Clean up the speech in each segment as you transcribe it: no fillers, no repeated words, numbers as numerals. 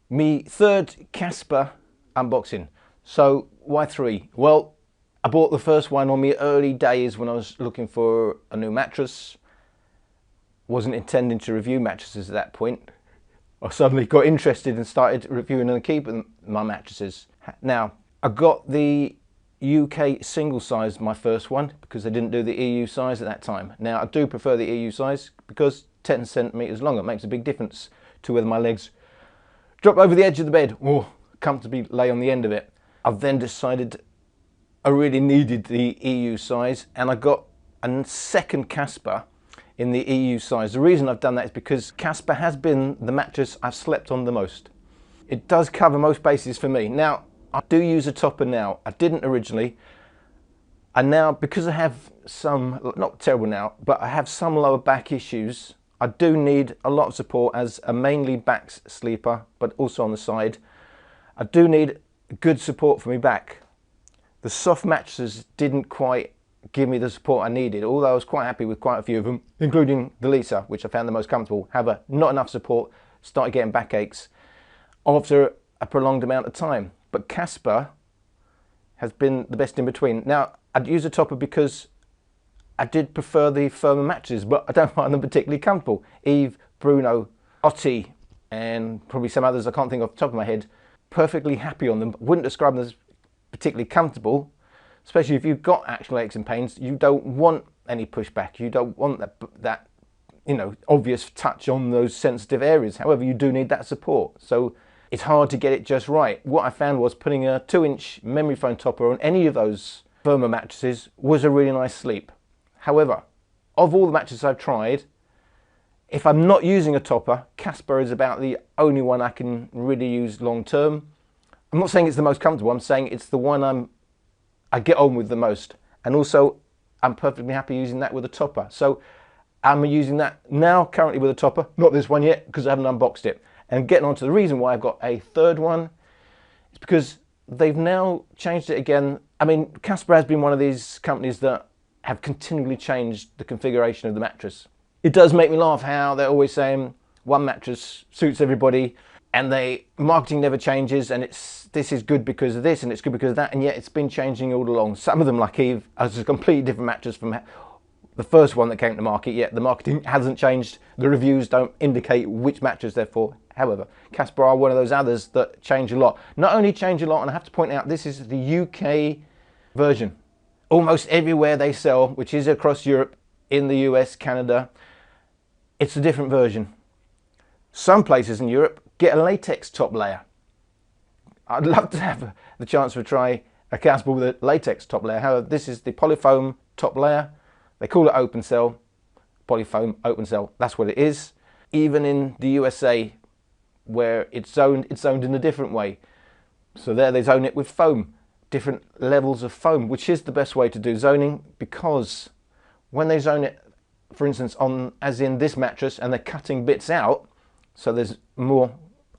Me third Casper unboxing. So why three? Well, I bought the first one on my early days when I was looking for a new mattress. Wasn't intending to review mattresses at that point. I suddenly got interested and started reviewing and keeping my mattresses. Now, I got the UK single size, my first one, because they didn't do the EU size at that time. Now, I do prefer the EU size because 10 centimeters longer makes a big difference to whether my legs drop over the edge of the bed or comfortably lay on the end of it. I've then decided I really needed the EU size, and I got a second Casper in the EU size. The reason I've done that is because Casper has been the mattress I've slept on the most. It does cover most bases for me. Now, I do use a topper now. I didn't originally. And now, because I have some, not terrible now, but I have some lower back issues, I do need a lot of support as a mainly back sleeper, but also on the side. I do need good support for my back. The soft mattresses didn't quite give me the support I needed, although I was quite happy with quite a few of them, including the Lisa, which I found the most comfortable. However, not enough support, started getting backaches after a prolonged amount of time. But Casper has been the best in between. Now, I'd use a topper because I did prefer the firmer mattresses, but I don't find them particularly comfortable. Eve, Bruno, Otti, and probably some others I can't think off the top of my head, perfectly happy on them. Wouldn't describe them as particularly comfortable, especially if you've got actual aches and pains. You don't want any pushback. You don't want that obvious touch on those sensitive areas. However, you do need that support. So it's hard to get it just right. What I found was putting a 2-inch memory foam topper on any of those firmer mattresses was a really nice sleep. However, of all the mattresses I've tried, if I'm not using a topper, Casper is about the only one I can really use long term. I'm not saying it's the most comfortable, I'm saying it's the one I get on with the most. And also, I'm perfectly happy using that with a topper. So I'm using that now currently with a topper, not this one yet, because I haven't unboxed it. And getting on to the reason why I've got a third one, is because they've now changed it again. I mean, Casper has been one of these companies that have continually changed the configuration of the mattress. It does make me laugh how they're always saying one mattress suits everybody, and marketing never changes, and this is good because of this and it's good because of that, and yet it's been changing all along. Some of them, like Eve, is a completely different mattress from the first one that came to market, yet the marketing hasn't changed. The reviews don't indicate which mattress they're for. However, Casper are one of those others that change a lot. Not only change a lot, and I have to point out, this is the UK version. Almost everywhere they sell, which is across Europe, in the US, Canada, it's a different version. Some places in Europe get a latex top layer. I'd love to have the chance to try a Casper with a latex top layer. However, this is the polyfoam top layer. They call it open cell, polyfoam open cell. That's what it is. Even in the USA, where it's zoned in a different way. So there they zone it with foam, different levels of foam, which is the best way to do zoning, because when they zone it, for instance, as in this mattress, and they're cutting bits out, so there's more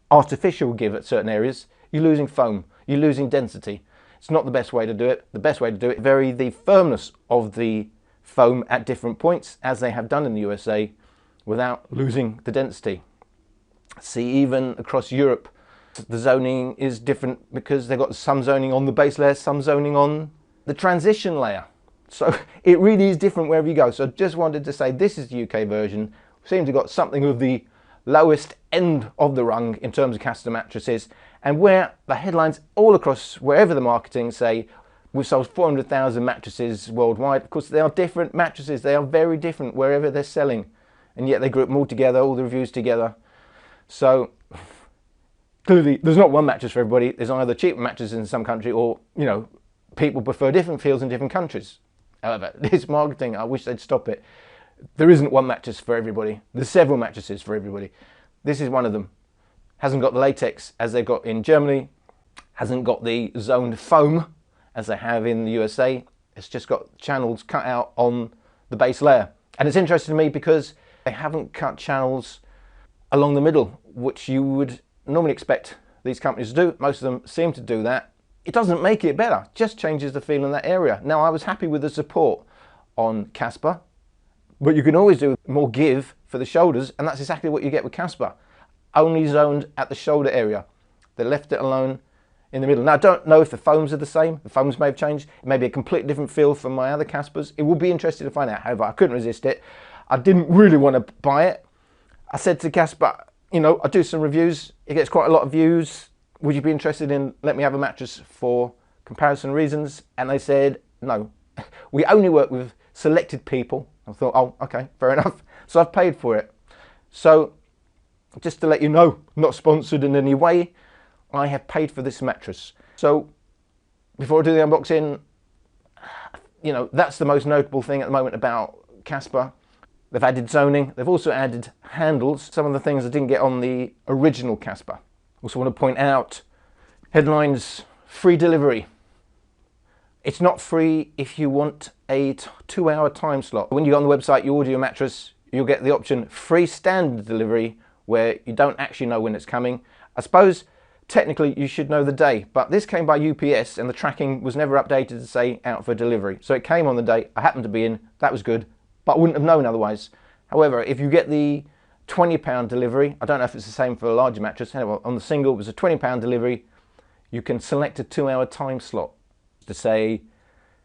artificial give at certain areas, you're losing foam, you're losing density. It's not the best way to do it. The best way to do it, vary the firmness of the foam at different points, as they have done in the USA, without losing the density. See, even across Europe, the zoning is different because they've got some zoning on the base layer, some zoning on the transition layer. So it really is different wherever you go. So I just wanted to say this is the UK version. Seems to have got something of the lowest end of the rung in terms of Casper mattresses, and where the headlines all across wherever the marketing say we've sold 400,000 mattresses worldwide. Of course, they are different mattresses. They are very different wherever they're selling, and yet they group them all together, all the reviews together. So clearly there's not one mattress for everybody. There's either cheaper mattresses in some country, or people prefer different feels in different countries. However, this marketing, I wish they'd stop it. There isn't one mattress for everybody. There's several mattresses for everybody. This is one of them. Hasn't got the latex as they've got in Germany. Hasn't got the zoned foam as they have in the USA. It's just got channels cut out on the base layer. And it's interesting to me because they haven't cut channels along the middle, which you would normally expect these companies to do. Most of them seem to do that. It doesn't make it better, just changes the feel in that area. Now, I was happy with the support on Casper, but you can always do more give for the shoulders, and that's exactly what you get with Casper. Only zoned at the shoulder area. They left it alone in the middle. Now, I don't know if the foams are the same. The foams may have changed. It may be a completely different feel from my other Caspers. It would be interesting to find out. However, I couldn't resist it. I didn't really want to buy it. I said to Casper, you know, I do some reviews. It gets quite a lot of views. Would you be interested in let me have a mattress for comparison reasons? And they said, no, we only work with selected people. I thought, oh, okay, fair enough. So I've paid for it. So just to let you know, not sponsored in any way, I have paid for this mattress. So before I do the unboxing, you know, that's the most notable thing at the moment about Casper. They've added zoning. They've also added handles, some of the things I didn't get on the original Casper. Also want to point out, headlines, free delivery. It's not free if you want a 2-hour time slot. When you go on the website, you order your mattress, you'll get the option free standard delivery, where you don't actually know when it's coming. I suppose technically you should know the day, but this came by UPS and the tracking was never updated to say out for delivery. So it came on the day, I happened to be in, that was good, but I wouldn't have known otherwise. However, if you get the £20 delivery, I don't know if it's the same for a larger mattress, anyway, on the single it was a £20 delivery, you can select a 2-hour time slot. To say,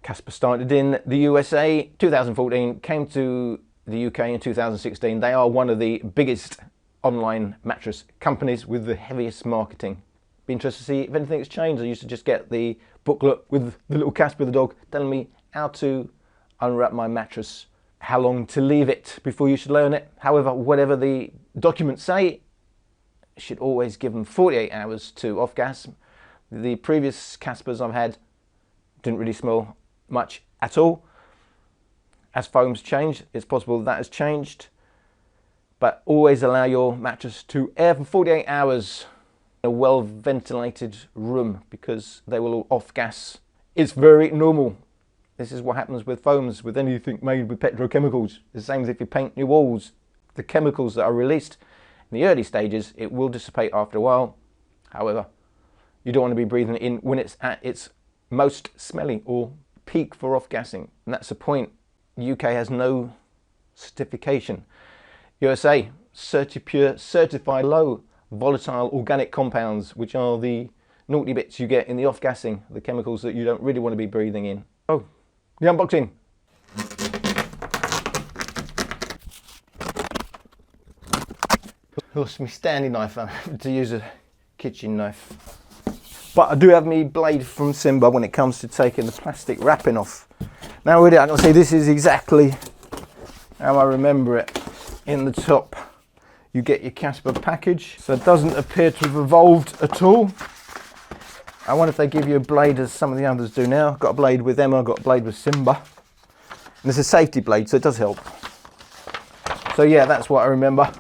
Casper started in the USA 2014, came to the UK in 2016. They are one of the biggest online mattress companies with the heaviest marketing. Be interested to see if anything has changed. I used to just get the booklet with the little Casper the dog telling me how to unwrap my mattress, how long to leave it before you should lay on it. However, whatever the documents say, should always give them 48 hours to off gas. The previous Caspers I've had didn't really smell much at all. As foams change, it's possible that has changed. But always allow your mattress to air for 48 hours in a well-ventilated room, because they will all off gas. It's very normal. This is what happens with foams, with anything made with petrochemicals. It's the same as if you paint your walls. The chemicals that are released in the early stages, it will dissipate after a while. However, you don't want to be breathing it in when it's at its most smelly or peak for off-gassing. And that's the point. The UK has no certification. USA, CertiPure, certified low volatile organic compounds, which are the naughty bits you get in the off-gassing, the chemicals that you don't really want to be breathing in. Oh, the unboxing. Lost my standing knife, I have to use a kitchen knife. But I do have my blade from Simba when it comes to taking the plastic wrapping off. Now with it, I can see this is exactly how I remember it. In the top, you get your Casper package. So it doesn't appear to have evolved at all. I wonder if they give you a blade as some of the others do now. I've got a blade with Emma, I've got a blade with Simba. And it's a safety blade, so it does help. So yeah, that's what I remember.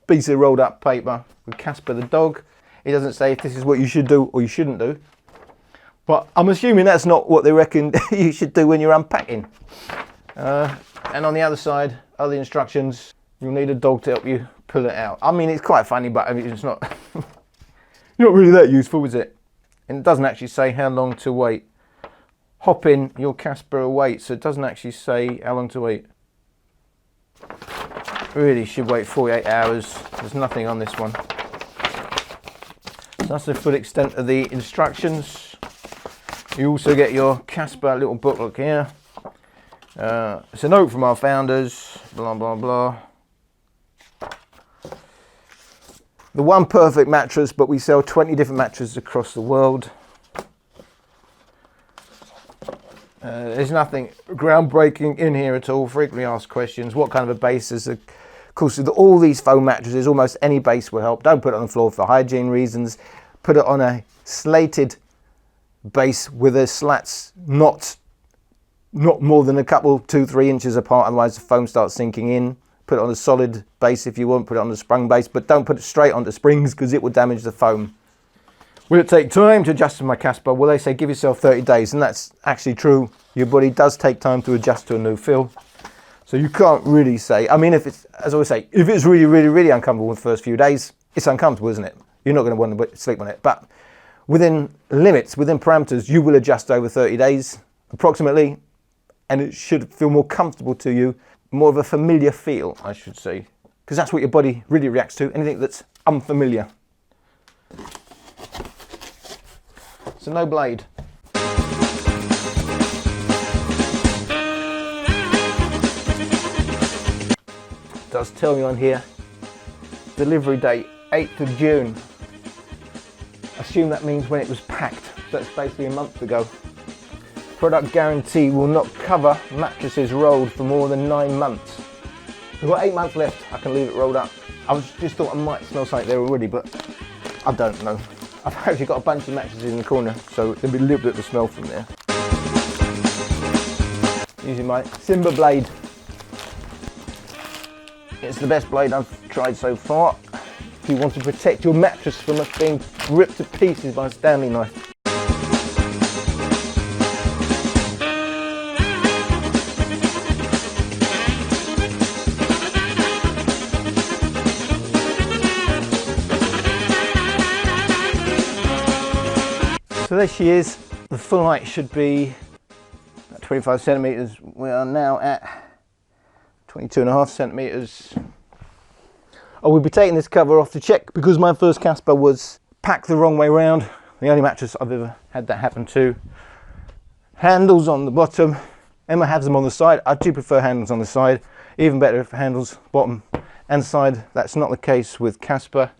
Piece of rolled up paper with Casper the dog. It doesn't say if this is what you should do or you shouldn't do. But I'm assuming that's not what they reckon you should do when you're unpacking. And on the other side are the instructions. You'll need a dog to help you pull it out. I mean, it's quite funny, but I mean, it's not, not really that useful, is it? And it doesn't actually say how long to wait. Hop in your Casper wait, so it doesn't actually say how long to wait. Really should wait 48 hours. There's nothing on this one. So that's the full extent of the instructions. You also get your Casper little booklet here. It's a note from our founders, blah, blah, blah. The one perfect mattress, but we sell 20 different mattresses across the world. There's nothing groundbreaking in here at all. Frequently asked questions. What kind of a base is it? Of course, with all these foam mattresses, almost any base will help. Don't put it on the floor for hygiene reasons. Put it on a slated base with the slats not more than a couple, 2-3 inches apart, otherwise the foam starts sinking in. Put it on a solid base if you want, put it on a sprung base, but don't put it straight onto springs because it will damage the foam. Will it take time to adjust to my Casper? Well, they say give yourself 30 days, and that's actually true. Your body does take time to adjust to a new feel. So you can't really say, I mean, if it's, as I always say, if it's really, really, really uncomfortable in the first few days, it's uncomfortable, isn't it? You're not going to want to sleep on it. But within limits, within parameters, you will adjust over 30 days, approximately, and it should feel more comfortable to you, more of a familiar feel, I should say. Because that's what your body really reacts to, anything that's unfamiliar. so no blade. It does tell you on here, delivery date 8th of June. Assume that means when it was packed, so that's basically a month ago. Product guarantee will not cover mattresses rolled for more than 9 months. We've got 8 months left, I can leave it rolled up. I just thought I might smell something there already, but I don't know. I've actually got a bunch of mattresses in the corner, so there'll be a little bit of a smell from there. Using my Simba blade. It's the best blade I've tried so far. If you want to protect your mattress from it being ripped to pieces by a Stanley knife. So there she is. The full height should be 25 centimeters. We are now at 22.5 centimeters. I will be taking this cover off to check because my first Casper was packed the wrong way around. The only mattress I've ever had that happen to. Handles on the bottom. Emma has them on the side. I do prefer handles on the side. Even better if handles bottom and side. That's not the case with Casper.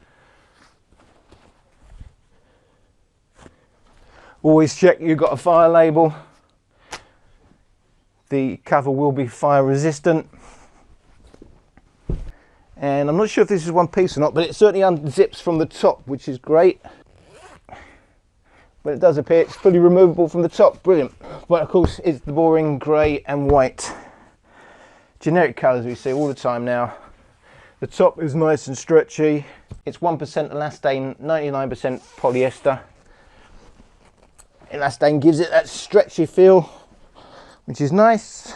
Always check you've got a fire label. The cover will be fire resistant. And I'm not sure if this is one piece or not, but it certainly unzips from the top, which is great. But it does appear it's fully removable from the top, brilliant. But of course it's the boring grey and white. Generic colours we see all the time now. The top is nice and stretchy. It's 1% elastane, 99% polyester. Elastane gives it that stretchy feel, which is nice.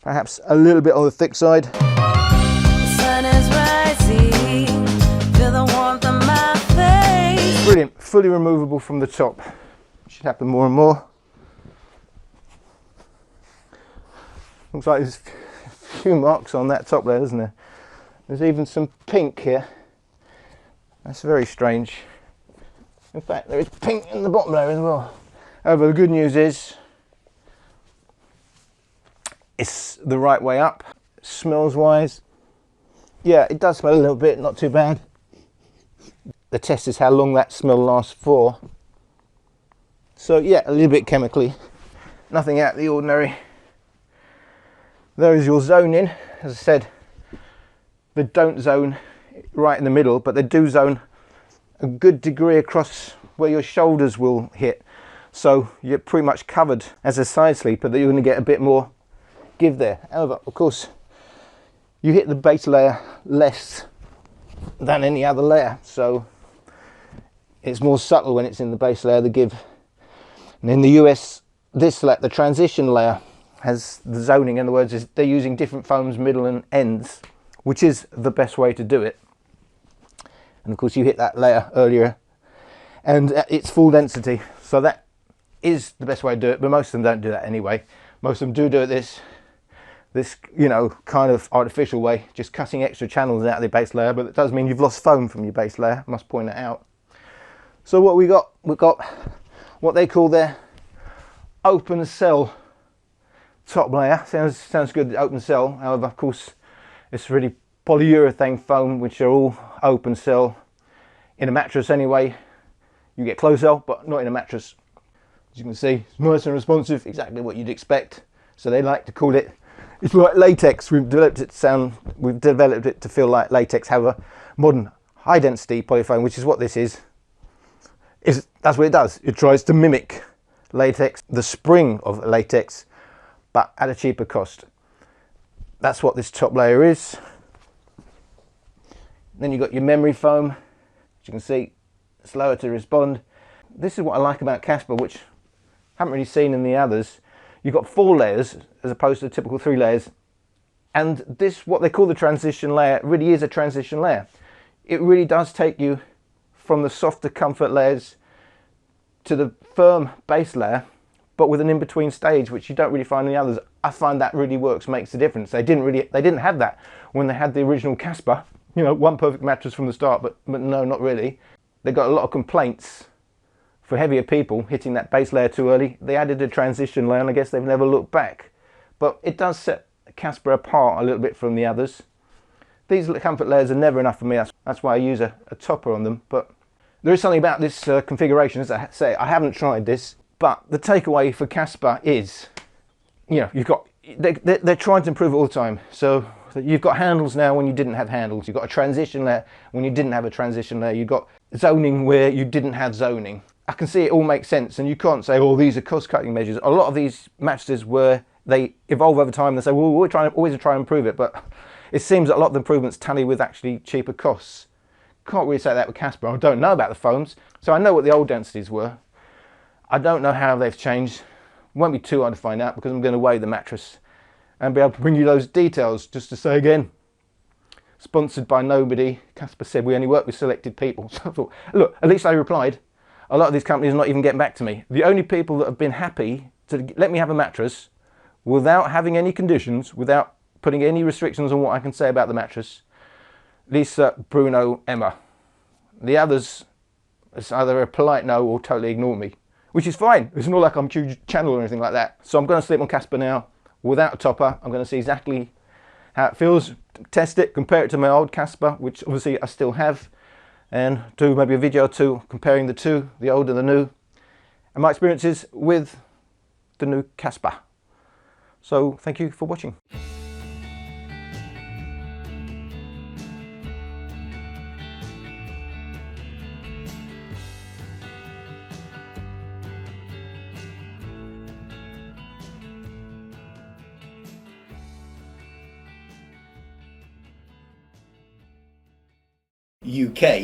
Perhaps a little bit on the thick side. The sun is rising, feel the warmth on my face. Brilliant, fully removable from the top. Should happen more and more. Looks like there's a few marks on that top there, isn't there? There's even some pink here. That's very strange. In fact, there is pink in the bottom there as well. However, the good news is it's the right way up. Smells wise, yeah, it does smell a little bit, not too bad. The test is how long that smell lasts for. So yeah, a little bit chemically, nothing out of the ordinary. There is your zoning. As I said, they don't zone right in the middle, but they do zone a good degree across where your shoulders will hit. So you're pretty much covered as a side sleeper, that you're going to get a bit more give there. However, of course, you hit the base layer less than any other layer, so it's more subtle when it's in the base layer, the give. And in the US, this layer, the transition layer, has the zoning. In other words, is they're using different foams, middle and ends, which is the best way to do it. And of course you hit that layer earlier and at its full density, so that is the best way to do it. But most of them don't do that anyway. Most of them do it this you know, kind of artificial way, just cutting extra channels out of the base layer, but it does mean you've lost foam from your base layer. I must point that out. So what we've got what they call their open cell top layer. Sounds good, open cell. However, of course, it's really polyurethane foam, which are all open cell. In a mattress anyway, you get closed cell, but not in a mattress. As you can see, it's nice and responsive, exactly what you'd expect. So they like to call it, it's like latex. We've developed it to feel like latex. However, modern high density polyfoam, which is what this is that's what it does. It tries to mimic latex, the spring of latex, but at a cheaper cost. That's what this top layer is. Then you've got your memory foam, as you can see, slower to respond. This is what I like about Casper, which I haven't really seen in the others. You've got 4 layers as opposed to the typical 3 layers. And this, what they call the transition layer, really is a transition layer. It really does take you from the softer comfort layers to the firm base layer, but with an in-between stage, which you don't really find in the others. I find that really works, makes a difference. They didn't have that when they had the original Casper. You know, one perfect mattress from the start, but no, not really. They got a lot of complaints for heavier people hitting that base layer too early, they added a transition layer, and I guess they've never looked back. But it does set Casper apart a little bit from the others. These comfort layers are never enough for me. That's why I use a topper on them. But there is something about this configuration, as I say, I haven't tried this, but the takeaway for Casper is, you know, they're trying to improve it all the time. So you've got handles now when you didn't have handles. You've got a transition layer when you didn't have a transition layer. You've got zoning where you didn't have zoning. I can see it all makes sense, and you can't say, oh, these are cost-cutting measures. A lot of these mattresses, where they evolve over time, they say, well, we're always trying to improve it, but it seems that a lot of the improvements tally with actually cheaper costs. Can't really say that with Casper. I don't know about the foams, so I know what the old densities were. I don't know how they've changed. It won't be too hard to find out, because I'm going to weigh the mattress and be able to bring you those details. Just to say again, sponsored by nobody. Casper said we only work with selected people. So I thought, look, at least I replied. A lot of these companies are not even getting back to me. The only people that have been happy to let me have a mattress without having any conditions, without putting any restrictions on what I can say about the mattress, Lisa, Bruno, Emma. The others, it's either a polite no or totally ignore me, which is fine. It's not like I'm huge channel or anything like that. So I'm going to sleep on Casper now without a topper. I'm going to see exactly how it feels, test it, compare it to my old Casper, which obviously I still have, and do maybe a video or two comparing the two, the old and the new, and my experiences with the new Casper. So thank you for watching. UK